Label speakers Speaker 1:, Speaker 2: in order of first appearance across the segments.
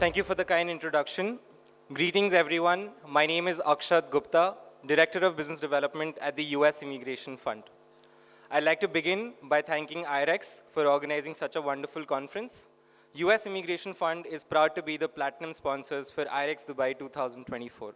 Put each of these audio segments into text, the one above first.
Speaker 1: Thank you for the kind introduction. Greetings, everyone. My name is Akshat Gupta, Director of Business Development at the US Immigration Fund. I'd like to begin by thanking IREX for organizing such a wonderful conference. US Immigration Fund is proud to be the platinum sponsors for IREX Dubai 2024.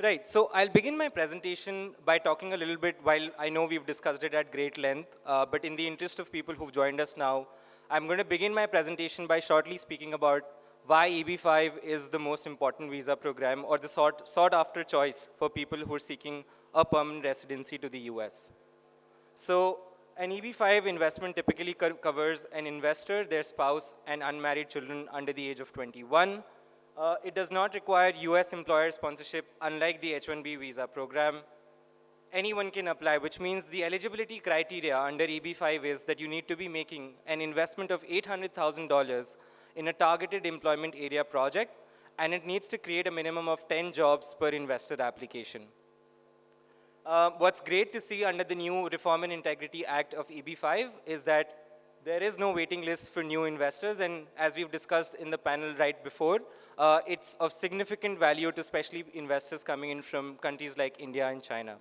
Speaker 1: Right, so I'll begin my presentation by talking a little bit, while I know we've discussed it at great length, but in the interest of people who've joined us now, I'm going to begin my presentation by shortly speaking about why EB-5 is the most important visa program or the sought after choice for people who are seeking a permanent residency to the US. So an EB-5 investment typically covers an investor, their spouse, and unmarried children under the age of 21. It does not require US employer sponsorship, unlike the H-1B visa program. Anyone can apply, which means the eligibility criteria under EB-5 is that you need to be making an investment of $800,000 in a targeted employment area project, and it needs to create a minimum of 10 jobs per invested application. What's great to see under the new Reform and Integrity Act of EB-5 is that there is no waiting list for new investors, and as we've discussed in the panel right before, it's of significant value to especially investors coming in from countries like India and China.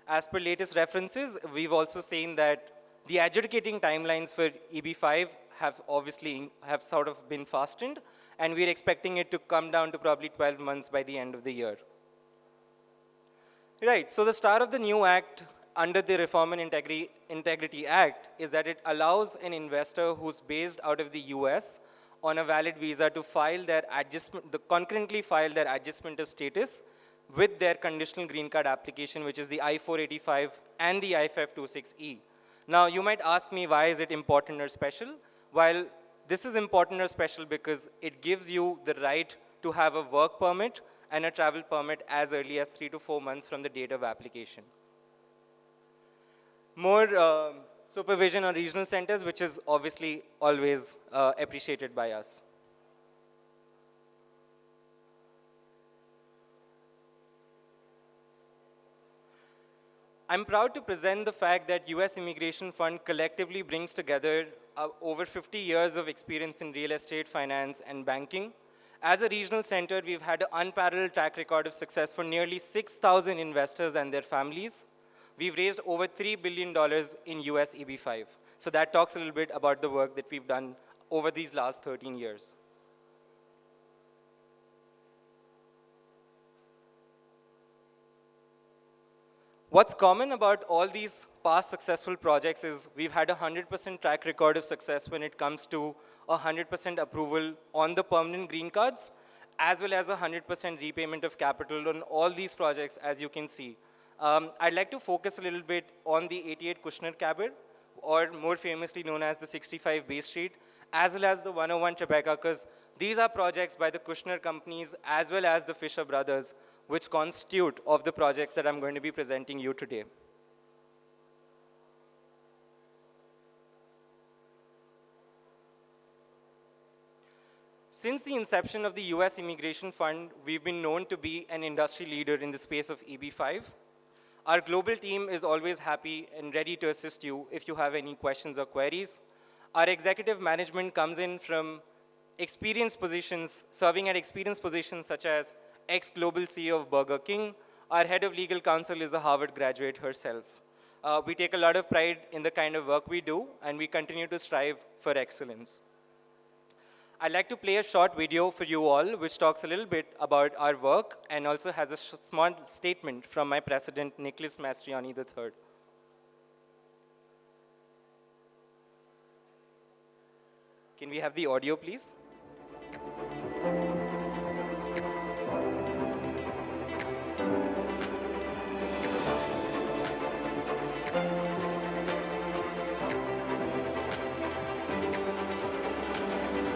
Speaker 1: As per latest references, we've also seen that the adjudicating timelines for EB-5 have sort of been fastened, and we're expecting it to come down to probably 12 months by the end of the year. Right, so the start of the new act under the Reform and Integrity Act is that it allows an investor who's based out of the US on a valid visa to file their concurrently file their adjustment of status with their conditional green card application, which is the I-485 and the I-526E. Now, you might ask me, why is it important or special? Well, this is important or special because it gives you the right to have a work permit and a travel permit as early as 3 to 4 months from the date of application. More supervision on regional centers, which is obviously always appreciated by us. I'm proud to present the fact that US Immigration Fund collectively brings together over 50 years of experience in real estate, finance, and banking. As a regional center, we've had an unparalleled track record of success for nearly 6,000 investors and their families. We've raised over $3 billion in US EB-5. So that talks a little bit about the work that we've done over these last 13 years. What's common about all these past successful projects is we've had a 100% track record of success when it comes to 100% approval on the permanent green cards, as well as 100% repayment of capital on all these projects, as you can see. I'd like to focus a little bit on the 88 Kushner Cabot, or more famously known as the 65 Bay Street, as well as the 101 Tribeca, because these are projects by the Kushner companies as well as the Fisher brothers, which constitute of the projects that I'm going to be presenting you today. Since the inception of the US Immigration Fund, we've been known to be an industry leader in the space of EB-5. Our global team is always happy and ready to assist you if you have any questions or queries. Our executive management comes in from experienced positions, serving at experienced positions such as ex-global CEO of Burger King. Our head of legal counsel is a Harvard graduate herself. We take a lot of pride in the kind of work we do, and we continue to strive for excellence. I'd like to play a short video for you all, which talks a little bit about our work and also has a small statement from my president, Nicholas Mastriani III. Can we have the audio, please?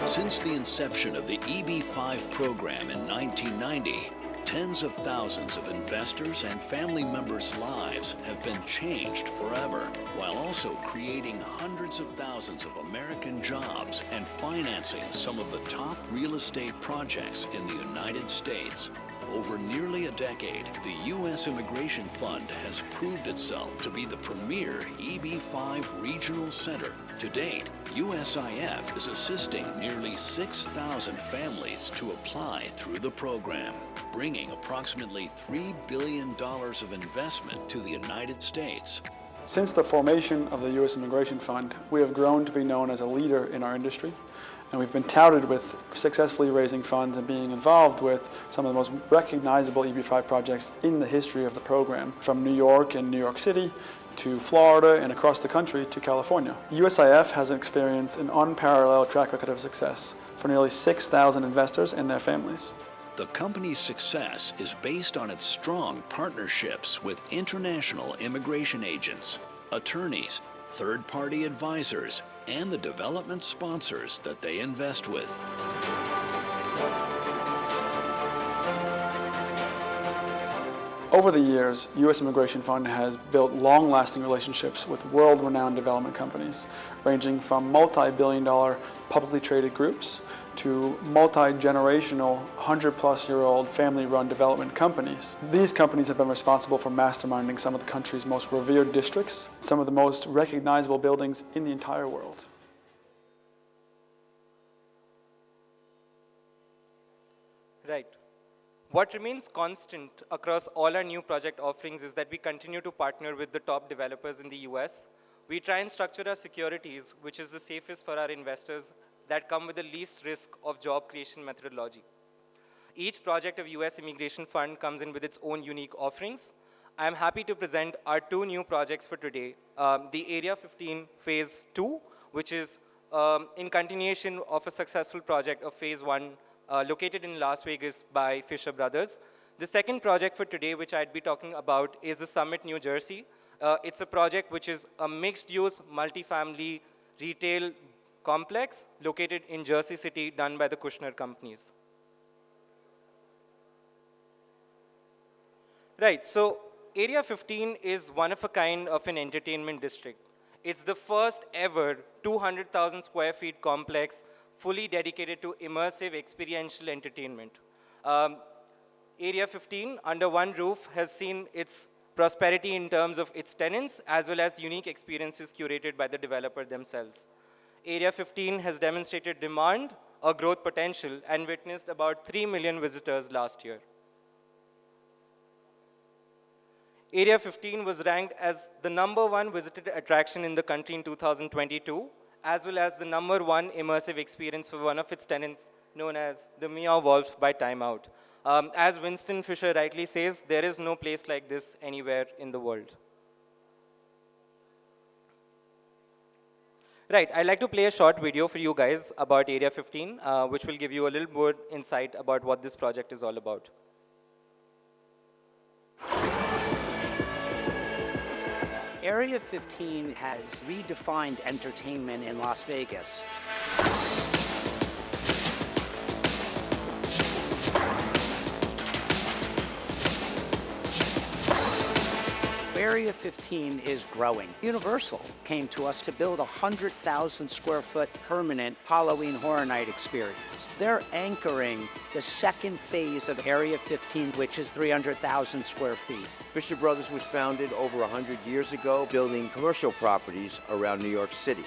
Speaker 2: Since the inception of the EB-5 program in 1990, tens of thousands of investors and family members' lives have been changed forever, while also creating hundreds of thousands of American jobs and financing some of the top real estate projects in the United States. over nearly a decade, the U.S. Immigration Fund has proved itself to be the premier EB-5 regional center. To date, USIF is assisting nearly 6,000 families to apply through the program, bringing approximately $3 billion of investment to the United States.
Speaker 3: Since the formation of the U.S. Immigration Fund, we have grown to be known as a leader in our industry, and we've been touted with successfully raising funds and being involved with some of the most recognizable EB-5 projects in the history of the program, from New York and New York City to Florida and across the country to California. USIF has experienced an unparalleled track record of success for nearly 6,000 investors and their families.
Speaker 2: The company's success is based on its strong partnerships with international immigration agents, attorneys, third-party advisors, and the development sponsors that they invest with.
Speaker 3: Over the years, U.S. Immigration Fund has built long-lasting relationships with world-renowned development companies, ranging from multi-billion-dollar publicly traded groups to multi-generational, 100-plus-year-old family-run development companies. These companies have been responsible for masterminding some of the country's most revered districts, some of the most recognizable buildings in the entire world.
Speaker 1: Right. What remains constant across all our new project offerings is that we continue to partner with the top developers in the US. We try and structure our securities, which is the safest for our investors, that come with the least risk of job creation methodology. Each project of US Immigration Fund comes in with its own unique offerings. I am happy to present our two new projects for today. The Area 15 Phase 2, which is in continuation of a successful project of Phase 1 located in Las Vegas by Fisher Brothers. The second project for today, which I'd be talking about, is the Summit, New Jersey. It's a project which is a mixed-use, multifamily retail complex located in Jersey City, done by the Kushner companies. Right, so Area 15 is one of a kind of an entertainment district. It's the first ever 200,000 square feet complex fully dedicated to immersive experiential entertainment. Area 15, under one roof, has seen its prosperity in terms of its tenants as well as unique experiences curated by the developer themselves. Area 15 has demonstrated demand or growth potential and witnessed about 3 million visitors last year. Area 15 was ranked as the #1 visited attraction in the country in 2022, as well as the #1 immersive experience for one of its tenants, known as the Meow Wolf by Time Out. As Winston Fisher rightly says, there is no place like this anywhere in the world. Right, I'd like to play a short video for you guys about Area 15, which will give you a little more insight about what this project is all about.
Speaker 4: Area 15 has redefined entertainment in Las Vegas. Area 15 is growing. Universal came to us to build a 100,000 square foot permanent Halloween Horror Night experience. They're anchoring the second phase of Area 15, which is 300,000 square feet.
Speaker 5: Fisher Brothers was founded over 100 years ago, building commercial properties around New York City.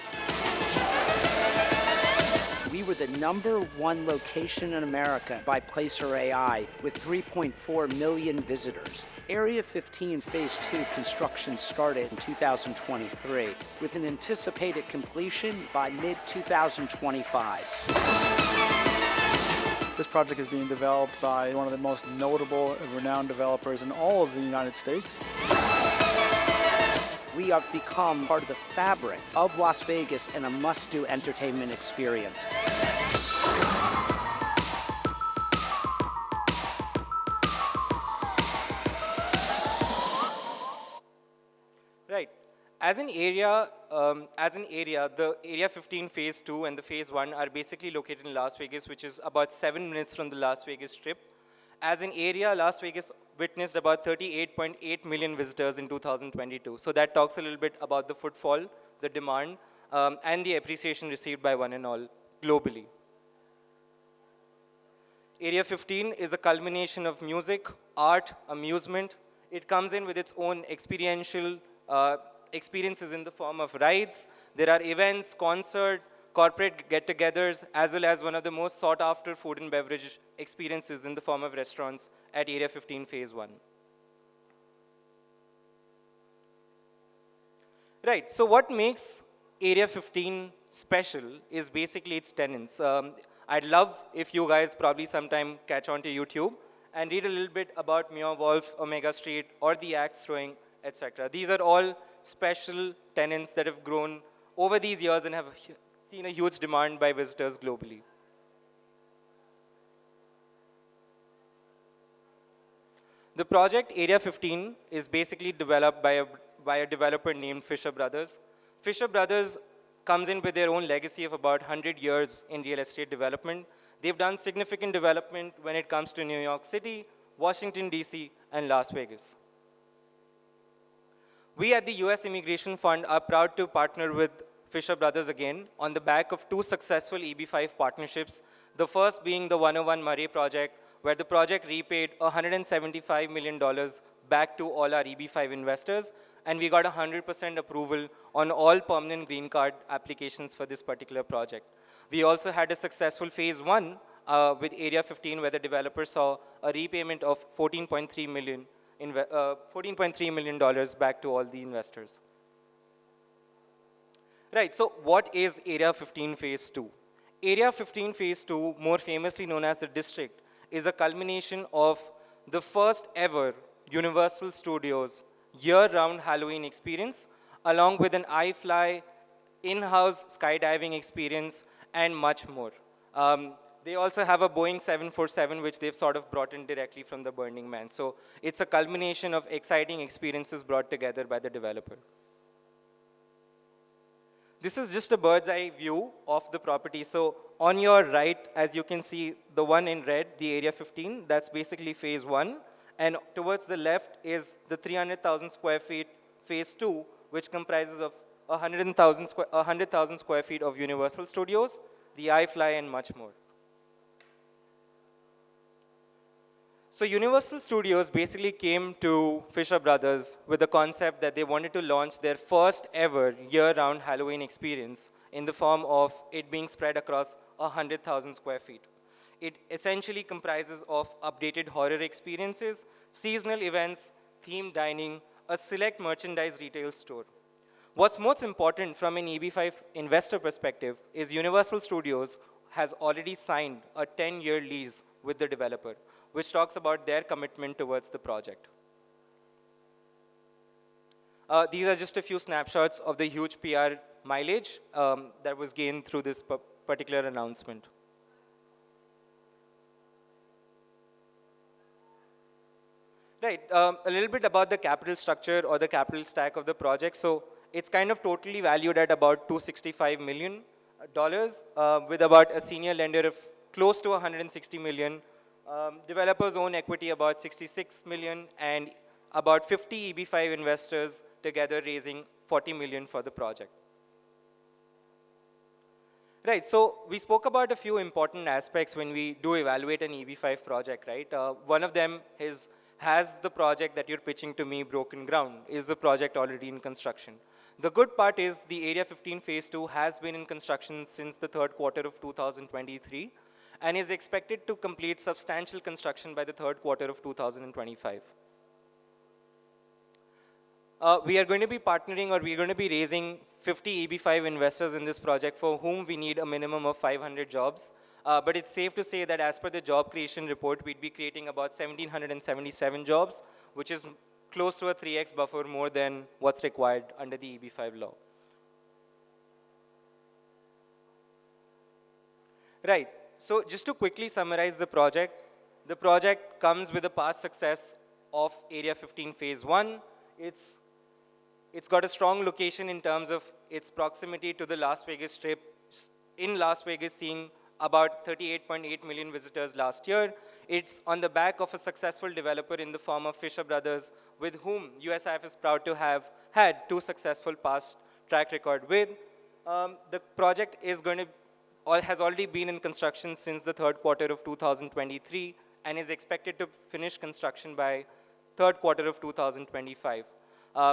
Speaker 4: We were the #1 location in America by Placer AI with 3.4 million visitors. Area 15 Phase 2 construction started in 2023 with an anticipated completion by mid-2025.
Speaker 3: This project is being developed by one of the most notable and renowned developers in all of the United States.
Speaker 4: We have become part of the fabric of Las Vegas and a must-do entertainment experience.
Speaker 1: Right. As an area, the Area 15 Phase 2 and the Phase 1 are basically located in Las Vegas, which is about 7 minutes from the Las Vegas Strip. As an area, Las Vegas witnessed about 38.8 million visitors in 2022. So that talks a little bit about the footfall, the demand, and the appreciation received by one and all globally. Area 15 is a culmination of music, art, amusement. It comes in with its own experiential experiences in the form of rides. There are events, concert, corporate get-togethers, as well as one of the most sought-after food and beverage experiences in the form of restaurants at Area 15 Phase 1. Right, so what makes Area 15 special is basically its tenants. I'd love if you guys probably sometime catch on to YouTube and read a little bit about Muir Wolf, Omega Street, or the axe throwing, etc. These are all special tenants that have grown over these years and have seen a huge demand by visitors globally. The project Area 15 is basically developed by a developer named Fisher Brothers. Fisher Brothers comes in with their own legacy of about 100 years in real estate development. They've done significant development when it comes to New York City, Washington, DC, and Las Vegas. We at the US Immigration Fund are proud to partner with Fisher Brothers again on the back of two successful EB5 partnerships, the first being the 101 Murray project, where the project repaid $175 million back to all our EB5 investors, and we got 100% approval on all permanent green card applications for this particular project. We also had a successful phase 1 with Area 15, where the developer saw a repayment of $14.3 million back to all the investors. Right, so what is Area 15 Phase 2? Area 15 Phase 2, more famously known as the district, is a culmination of the first ever Universal Studios year-round Halloween experience, along with an iFly in-house skydiving experience and much more. They also have a Boeing 747, which they've sort of brought in directly from the Burning Man. So it's a culmination of exciting experiences brought together by the developer. This is just a bird's eye view of the property. So on your right, as you can see, the one in red, the Area 15, that's basically phase 1. And towards the left is the 300,000 square feet phase 2, which comprises of 100,000 square feet of Universal Studios, the iFly, and much more. So Universal Studios basically came to Fisher Brothers with the concept that they wanted to launch their first ever year-round Halloween experience in the form of it being spread across 100,000 square feet. It essentially comprises of updated horror experiences, seasonal events, themed dining, a select merchandise retail store. What's most important from an EB5 investor perspective is Universal Studios has already signed a 10-year lease with the developer, which talks about their commitment towards the project. These are just a few snapshots of the huge PR mileage that was gained through this particular announcement. Right, a little bit about the capital structure or the capital stack of the project. So it's kind of totally valued at about $265 million, with about a senior lender of close to $160 million. Developers own equity about $66 million, and about 50 EB5 investors together raising $40 million for the project. Right, so we spoke about a few important aspects when we do evaluate an EB5 project, right? One of them is, has the project that you're pitching to me broken ground? Is the project already in construction? The good part is the Area 15 Phase 2 has been in construction since the third quarter of 2023 and is expected to complete substantial construction by the third quarter of 2025. We are going to be partnering, or we're going to be raising 50 EB5 investors in this project for whom we need a minimum of 500 jobs. But it's safe to say that as per the job creation report, we'd be creating about 1,777 jobs, which is close to a 3x buffer more than what's required under the EB5 law. Right, so just to quickly summarize the project comes with a past success of Area 15 Phase 1. It's got a strong location in terms of its proximity to the Las Vegas Strip. In Las Vegas, seeing about 38.8 million visitors last year. It's on the back of a successful developer in the form of Fisher Brothers, with whom USIF is proud to have had 2 successful past track record with. The project is going to has already been in construction since the third quarter of 2023 and is expected to finish construction by third quarter of 2025.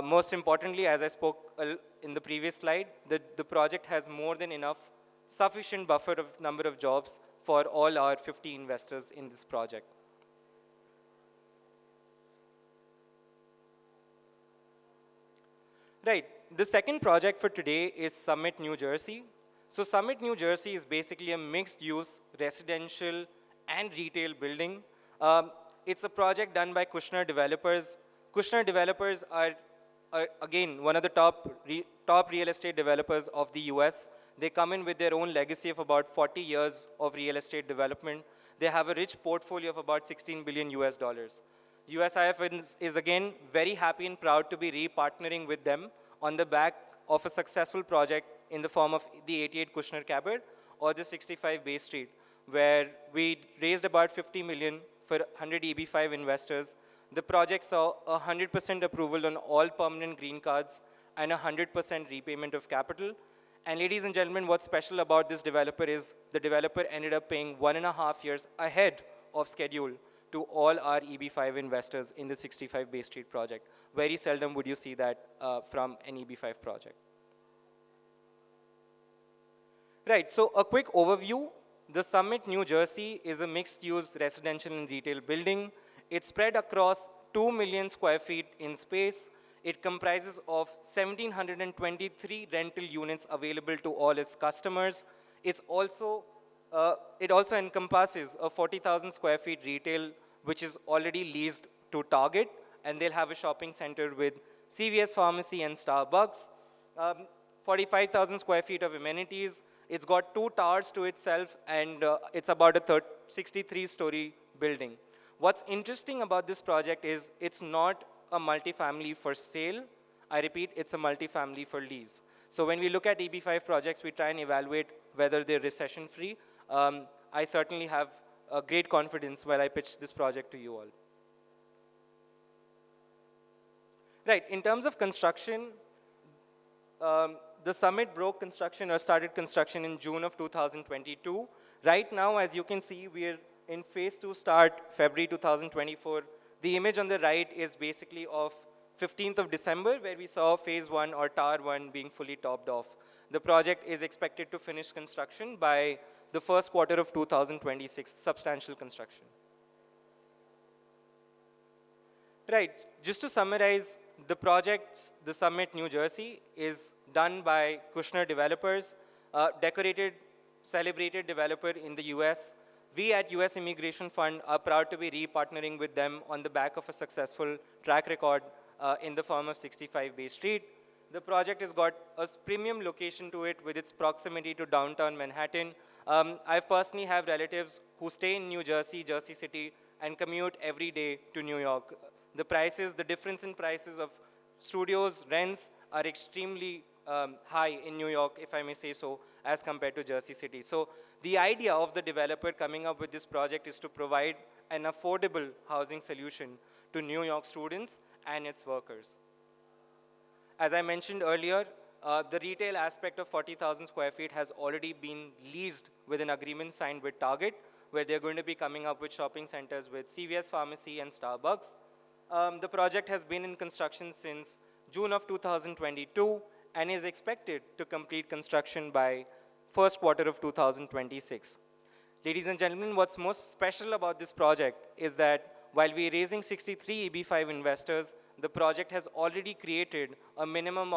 Speaker 1: Most importantly, as I spoke in the previous slide, the project has more than enough sufficient buffer of number of jobs for all our 50 investors in this project. Right, the second project for today is Summit, New Jersey. So Summit, New Jersey is basically a mixed-use residential and retail building. It's a project done by Kushner Developers. Kushner Developers are again, one of the top real estate developers of the US. They come in with their own legacy of about 40 years of real estate development. They have a rich portfolio of about 16 billion US dollars. USIF is again very happy and proud to be re-partnering with them on the back of a successful project in the form of the 88 Kushner Cabot or the 65 Bay Street, where we raised about 50 million for 100 EB5 investors. The project saw 100% approval on all permanent green cards and 100% repayment of capital. And ladies and gentlemen, what's special about this developer is the developer ended up paying 1.5 years ahead of schedule to all our EB5 investors in the 65 Bay Street project. Very seldom would you see that from an EB5 project. Right, so a quick overview. The Summit, New Jersey is a mixed-use residential and retail building. It's spread across 2 million square feet in space. It comprises of 1,723 rental units available to all its customers. It also encompasses a 40,000 square feet retail, which is already leased to Target, and they'll have a shopping center with CVS Pharmacy and Starbucks. 45,000 square feet of amenities. It's got 2 towers to itself, and it's about a 63-story building. What's interesting about this project is it's not a multifamily for sale. I repeat, it's a multifamily for lease. So when we look at EB5 projects, we try and evaluate whether they're recession-free. I certainly have a great confidence while I pitch this project to you all. Right, in terms of construction, the Summit broke construction or started construction in June of 2022. Right now, as you can see, we're in phase 2 start, February 2024. The image on the right is basically of 15th of December, where we saw phase 1 or tower 1 being fully topped off. The project is expected to finish construction by the first quarter of 2026, substantial construction. Right, just to summarize, the project, the Summit, New Jersey, is done by Kushner Developers, decorated, celebrated developer in the US. We at US Immigration Fund are proud to be re-partnering with them on the back of a successful track record in the form of 65 Bay Street. The project has got a premium location to it with its proximity to downtown Manhattan. I personally have relatives who stay in New Jersey, Jersey City, and commute every day to New York. The prices, the difference in prices of studios, rents are extremely high in New York, if I may say so, as compared to Jersey City. So the idea of the developer coming up with this project is to provide an affordable housing solution to New York students and its workers. As I mentioned earlier, the retail aspect of 40,000 square feet has already been leased with an agreement signed with Target, where they're going to be coming up with shopping centers with CVS Pharmacy and Starbucks. The project has been in construction since June of 2022 and is expected to complete construction by first quarter of 2026. Ladies and gentlemen, what's most special about this project is that while we're raising 63 EB5 investors, the project has already created a minimum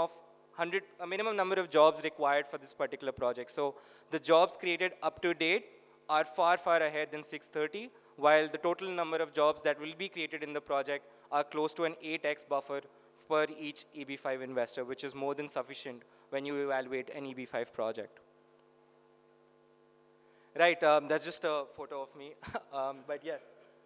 Speaker 1: number of jobs required for this particular project. So the jobs created up to date are far, far ahead than 630, while the total number of jobs that will be created in the project are close to an 8x buffer per each EB5 investor, which is more than sufficient when you evaluate an EB5 project. Right, that's just a photo of me, but yes.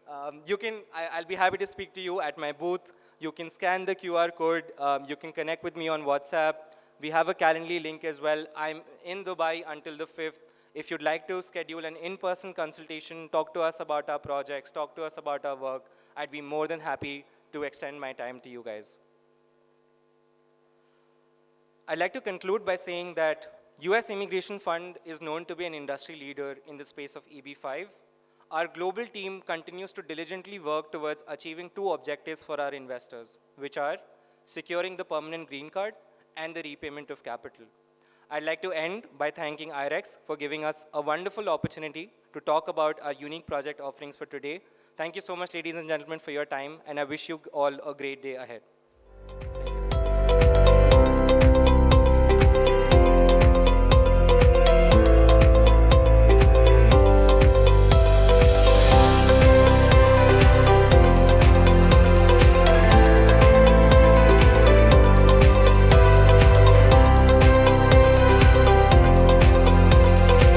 Speaker 1: I'll be happy to speak to you at my booth. You can scan the QR code. You can connect with me on WhatsApp. We have a Calendly link as well. I'm in Dubai until the 5th. If you'd like to schedule an in-person consultation, talk to us about our projects, talk to us about our work, I'd be more than happy to extend my time to you guys. I'd like to conclude by saying that US Immigration Fund is known to be an industry leader in the space of EB5. Our global team continues to diligently work towards achieving two objectives for our investors, which are securing the permanent green card and the repayment of capital. I'd like to end by thanking IREX for giving us a wonderful opportunity to talk about our unique project offerings for today. Thank you so much, ladies and gentlemen, for your time, and I wish you all a great day ahead.